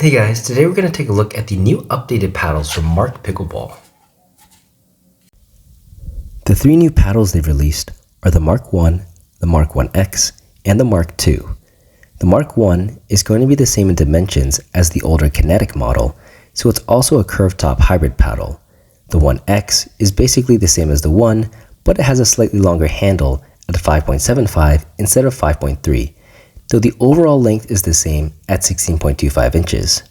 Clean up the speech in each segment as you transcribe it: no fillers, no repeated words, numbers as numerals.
Hey guys, today we're going to take a look at the new updated paddles from Mark Pickleball. The three new paddles they've released are the Mark 1, the Mark OneX, and the Mark 2. The Mark 1 is going to be the same in dimensions as the older Kinetic model, so it's also a curved top hybrid paddle. The OneX is basically the same as the 1, but it has a slightly longer handle at 5.75 instead of 5.3. though the overall length is the same at 16.25 inches.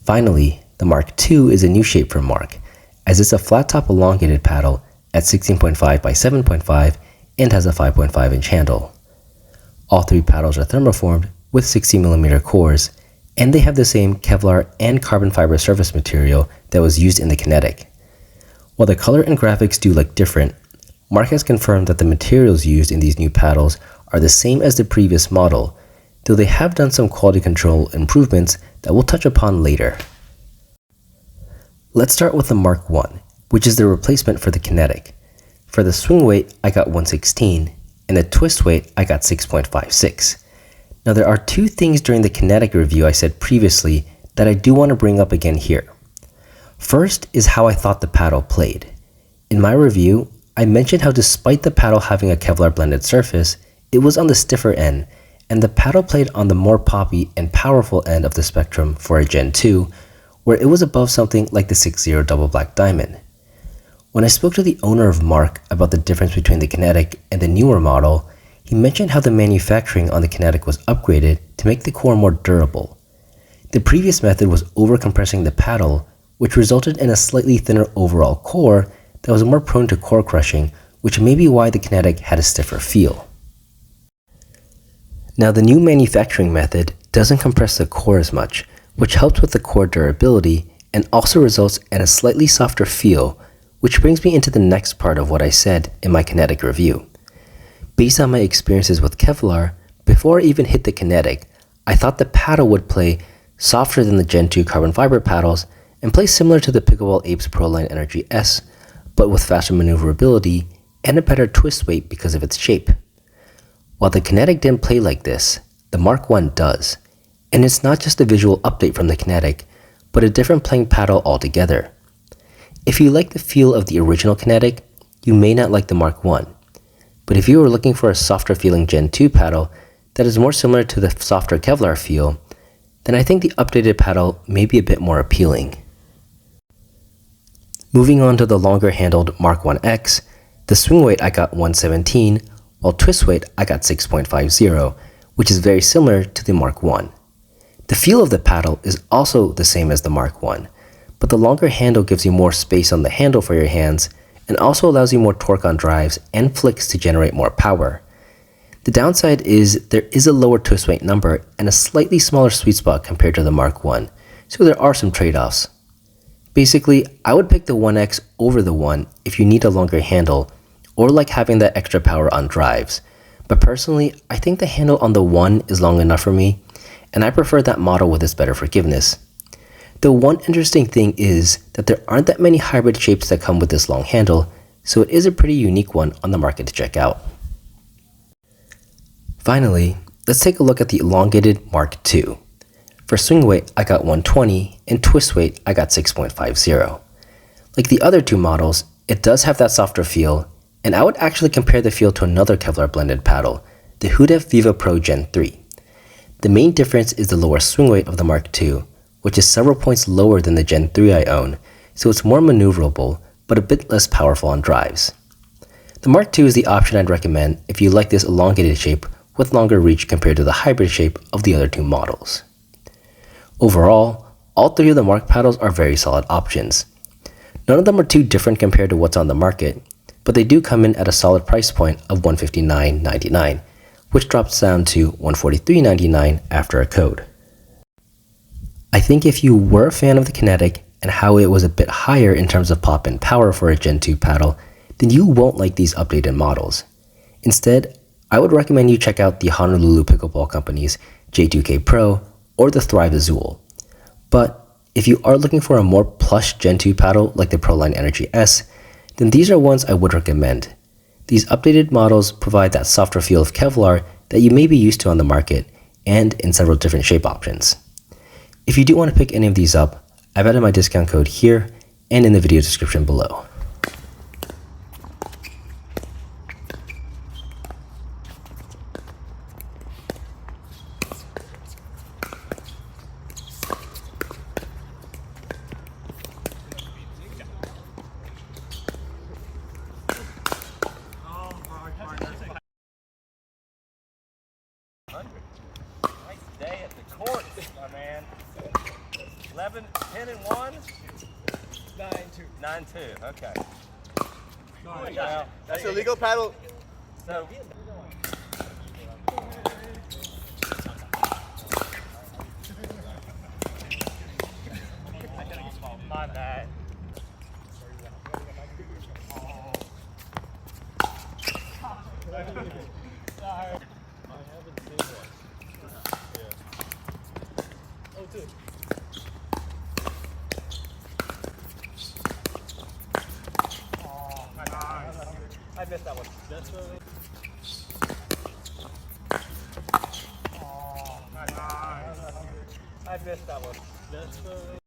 Finally, the Mark II is a new shape from Mark, as it's a flat-top elongated paddle at 16.5 by 7.5 and has a 5.5 inch handle. All three paddles are thermoformed with 60mm cores, and they have the same Kevlar and carbon fiber surface material that was used in the Kinetic. While the color and graphics do look different, Mark has confirmed that the materials used in these new paddles are the same as the previous model, though they have done some quality control improvements that we'll touch upon later. Let's start with the Mark 1, which is the replacement for the Kinetic. For the swing weight, I got 116, and the twist weight, I got 6.56. Now there are two things during the Kinetic review I said previously that I do want to bring up again here. First is how I thought the paddle played. In my review, I mentioned how despite the paddle having a Kevlar blended surface, it was on the stiffer end, and the paddle played on the more poppy and powerful end of the spectrum for a Gen 2, where it was above something like the 6.0 double black diamond. When I spoke to the owner of Mark about the difference between the Kinetic and the newer model, he mentioned how the manufacturing on the Kinetic was upgraded to make the core more durable. The previous method was overcompressing the paddle, which resulted in a slightly thinner overall core that was more prone to core crushing, which may be why the Kinetic had a stiffer feel. Now the new manufacturing method doesn't compress the core as much, which helps with the core durability and also results in a slightly softer feel, which brings me into the next part of what I said in my Kinetic review. Based on my experiences with Kevlar, before I even hit the Kinetic, I thought the paddle would play softer than the Gen 2 carbon fiber paddles and play similar to the Pickleball Apes Proline Energy S, but with faster maneuverability and a better twist weight because of its shape. While the Kinetic didn't play like this, the Mark 1 does, and it's not just a visual update from the Kinetic, but a different playing paddle altogether. If you like the feel of the original Kinetic, you may not like the Mark 1, but if you are looking for a softer feeling Gen 2 paddle that is more similar to the softer Kevlar feel, then I think the updated paddle may be a bit more appealing. Moving on to the longer handled Mark 1X, the swing weight I got 117, while twist weight I got 6.50, which is very similar to the Mark 1. The feel of the paddle is also the same as the Mark 1, but the longer handle gives you more space on the handle for your hands and also allows you more torque on drives and flicks to generate more power. The downside is there is a lower twist weight number and a slightly smaller sweet spot compared to the Mark 1, so there are some trade-offs. Basically, I would pick the 1X over the 1 if you need a longer handle or like having that extra power on drives, but personally, I think the handle on the 1 is long enough for me, and I prefer that model with its better forgiveness. The one interesting thing is that there aren't that many hybrid shapes that come with this long handle, so it is a pretty unique one on the market to check out. Finally, let's take a look at the elongated Mark II. For swing weight, I got 120, and twist weight, I got 6.50. Like the other two models, it does have that softer feel, and I would actually compare the feel to another Kevlar blended paddle, the Hudeff Viva Pro Gen 3. The main difference is the lower swing weight of the Mark II, which is several points lower than the Gen 3 I own, so it's more maneuverable, but a bit less powerful on drives. The Mark II is the option I'd recommend if you like this elongated shape with longer reach compared to the hybrid shape of the other two models. Overall, all three of the Mark paddles are very solid options. None of them are too different compared to what's on the market, but they do come in at a solid price point of $159.99, which drops down to $143.99 after a code. I think if you were a fan of the Kinetic and how it was a bit higher in terms of pop and power for a Gen 2 paddle, then you won't like these updated models. Instead, I would recommend you check out the Honolulu Pickleball Company's J2K Pro or the Thrive Azul. But if you are looking for a more plush Gen 2 paddle like the Proline Energy S, then these are ones I would recommend. These updated models provide that softer feel of Kevlar that you may be used to on the market and in several different shape options. If you do want to pick any of these up, I've added my discount code here and in the video description below. Nice day at the court, my man. 11, 10 and 1? 9-2. 9-2, okay. Well, That's a legal paddle. so, my bad. I missed that one. I missed that one.